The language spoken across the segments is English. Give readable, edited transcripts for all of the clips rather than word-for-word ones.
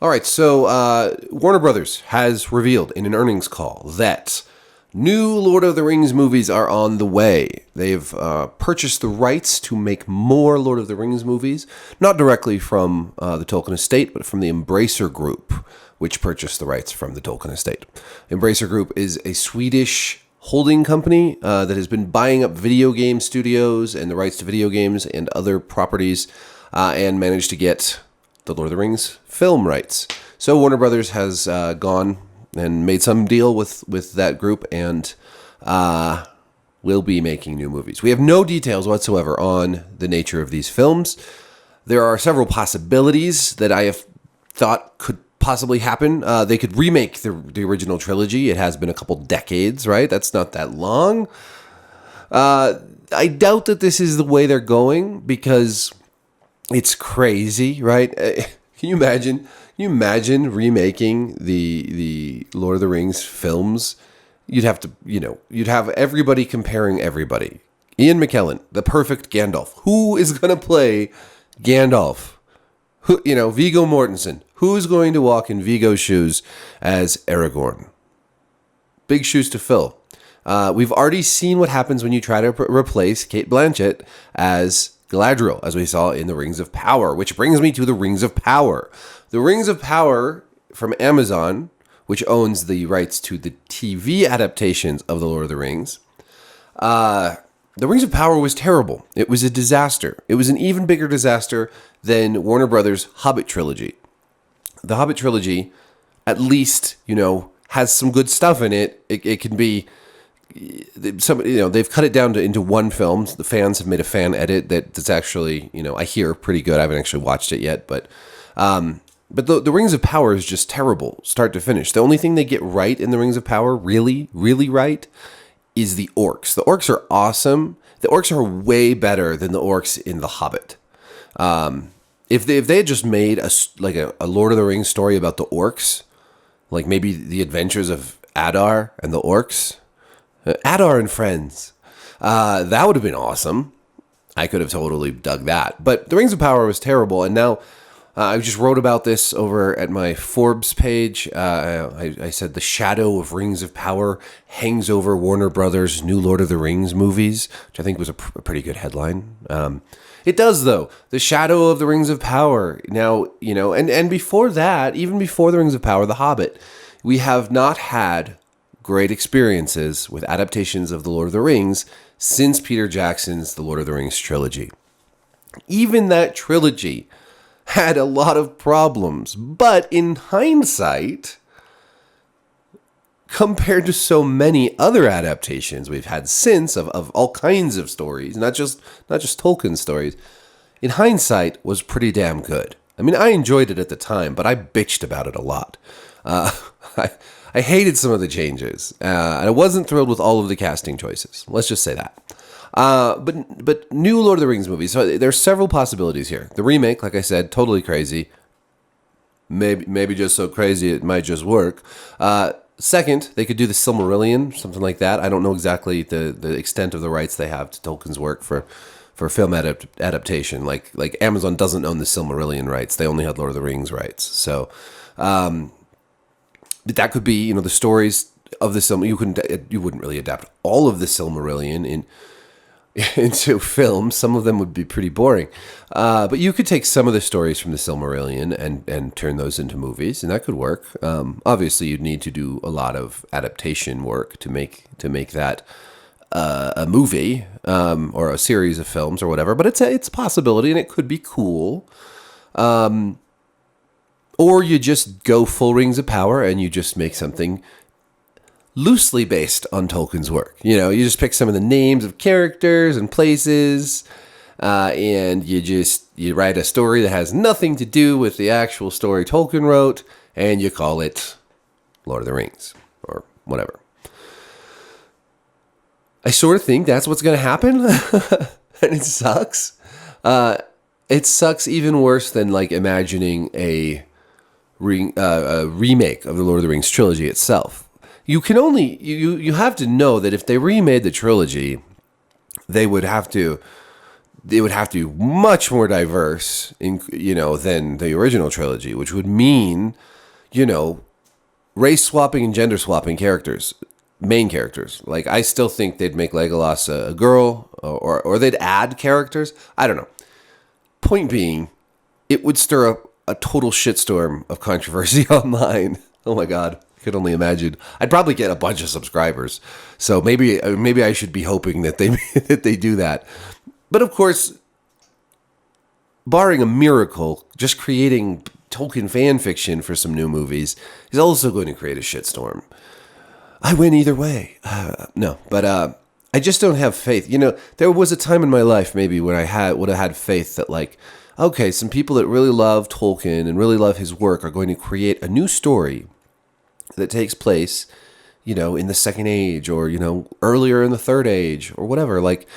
All right, so Warner Brothers has revealed in an earnings call that new Lord of the Rings movies are on the way. They've purchased the rights to make more Lord of the Rings movies, not directly from the Tolkien estate, but from the Embracer Group, which purchased the rights from the Tolkien estate. Embracer Group is a Swedish holding company that has been buying up video game studios and the rights to video games and other properties and managed to get the Lord of the Rings film rights. So Warner Brothers has gone and made some deal with that group and will be making new movies. We have no details whatsoever on the nature of these films. There are several possibilities that I have thought could possibly happen. They could remake the original trilogy. It has been a couple decades, right? That's not that long. I doubt that this is the way they're going because it's crazy, right? Can you imagine? Can you imagine remaking the Lord of the Rings films? You'd have to, you'd have everybody comparing everybody. Ian McKellen, the perfect Gandalf. Who is going to play Gandalf? Who, Viggo Mortensen. Who's going to walk in Viggo's shoes as Aragorn? Big shoes to fill. We've already seen what happens when you try to replace Cate Blanchett as Galadriel, as we saw in the Rings of Power, which brings me to the Rings of Power. The Rings of Power from Amazon, which owns the rights to the TV adaptations of The Lord of the Rings. The Rings of Power was terrible. It was a disaster. It was an even bigger disaster than Warner Brothers' Hobbit trilogy. The Hobbit trilogy, at least, has some good stuff in it. It can be... they've cut it down into one film. The fans have made a fan edit that's actually, I hear pretty good. I haven't actually watched it yet, but the Rings of Power is just terrible, start to finish. The only thing they get right in the Rings of Power, really, really right, is the orcs. The orcs are awesome. The orcs are way better than the orcs in The Hobbit. If they had just made a Lord of the Rings story about the orcs, like maybe the adventures of Adar and the orcs. Adar and Friends. That would have been awesome. I could have totally dug that. But The Rings of Power was terrible. And now I just wrote about this over at my Forbes page. I said the shadow of Rings of Power hangs over Warner Brothers' new Lord of the Rings movies, which I think was a pretty good headline. It does, though. The shadow of the Rings of Power. Now, and before that, even before The Rings of Power, The Hobbit, we have not had great experiences with adaptations of The Lord of the Rings since Peter Jackson's The Lord of the Rings trilogy. Even that trilogy had a lot of problems, but in hindsight, compared to so many other adaptations we've had since of all kinds of stories, not just Tolkien stories, in hindsight was pretty damn good. I mean, I enjoyed it at the time, but I bitched about it a lot. I hated some of the changes. I wasn't thrilled with all of the casting choices. Let's just say that. But new Lord of the Rings movies. So there's several possibilities here. The remake, like I said, totally crazy. Maybe just so crazy it might just work. Second, they could do the Silmarillion, something like that. I don't know exactly the extent of the rights they have to Tolkien's work for film adaptation. Like Amazon doesn't own the Silmarillion rights. They only had Lord of the Rings rights. So that could be, the stories of the Silmarillion. You wouldn't really adapt all of the Silmarillion into film. Some of them would be pretty boring. But you could take some of the stories from the Silmarillion and turn those into movies, and that could work. Obviously, you'd need to do a lot of adaptation work to make that a movie or a series of films or whatever. But it's a possibility, and it could be cool. Or you just go full Rings of Power and you just make something loosely based on Tolkien's work. You just pick some of the names of characters and places, and you write a story that has nothing to do with the actual story Tolkien wrote, and you call it Lord of the Rings or whatever. I sort of think that's what's going to happen, and it sucks. It sucks even worse than imagining a remake of the Lord of the Rings trilogy itself. You can only you have to know that if they remade the trilogy, they would have to it would have to be much more diverse, than the original trilogy, which would mean, race swapping and gender swapping characters, main characters. Like, I still think they'd make Legolas a girl, or they'd add characters. I don't know. Point being, it would stir up a total shitstorm of controversy online. Oh my God. I could only imagine. I'd probably get a bunch of subscribers. So maybe I should be hoping that they that they do that. But of course, barring a miracle, just creating Tolkien fan fiction for some new movies is also going to create a shitstorm. I win either way. No, but I just don't have faith. There was a time in my life maybe when I would have had faith that, like, okay, some people that really love Tolkien and really love his work are going to create a new story that takes place, in the Second Age, or, earlier in the Third Age, or whatever. Like,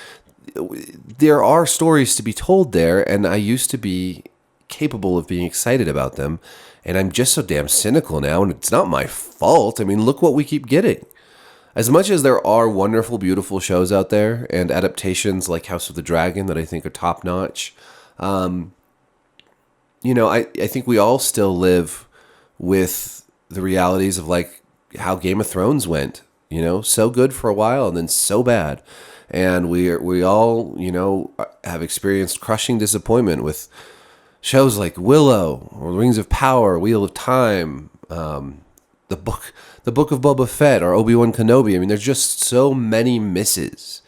there are stories to be told there, and I used to be capable of being excited about them, and I'm just so damn cynical now, and it's not my fault. I mean, look what we keep getting. As much as there are wonderful, beautiful shows out there, and adaptations like House of the Dragon that I think are top-notch, I think we all still live with the realities of, like, how Game of Thrones went, so good for a while and then so bad. And we all, have experienced crushing disappointment with shows like Willow, or Rings of Power, Wheel of Time, the book of Boba Fett, or Obi-Wan Kenobi. I mean, there's just so many misses.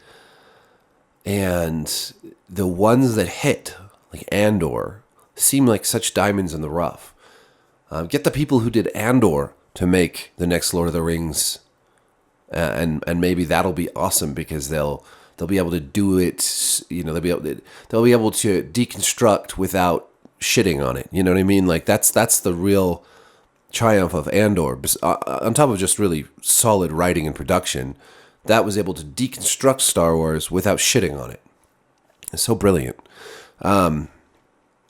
And the ones that hit, like Andor, seem like such diamonds in the rough. Get the people who did Andor to make the next Lord of the Rings, and maybe that'll be awesome, because they'll be able to do it. They'll be able to deconstruct without shitting on it. You know what I mean? Like, that's the real triumph of Andor. On top of just really solid writing and production, that was able to deconstruct Star Wars without shitting on it. It's so brilliant.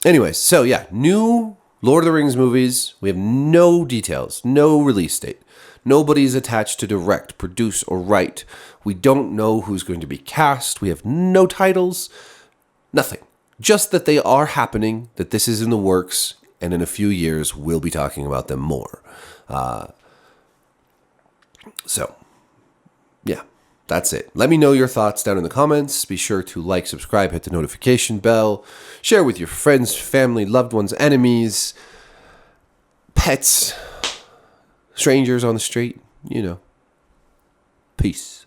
Anyways, so yeah, new Lord of the Rings movies. We have no details, no release date. Nobody's attached to direct, produce, or write. We don't know who's going to be cast. We have no titles. Nothing. Just that they are happening, that this is in the works, and in a few years, we'll be talking about them more. So, yeah, that's it. Let me know your thoughts down in the comments. Be sure to like, subscribe, hit the notification bell. Share with your friends, family, loved ones, enemies, pets, strangers on the street. Peace.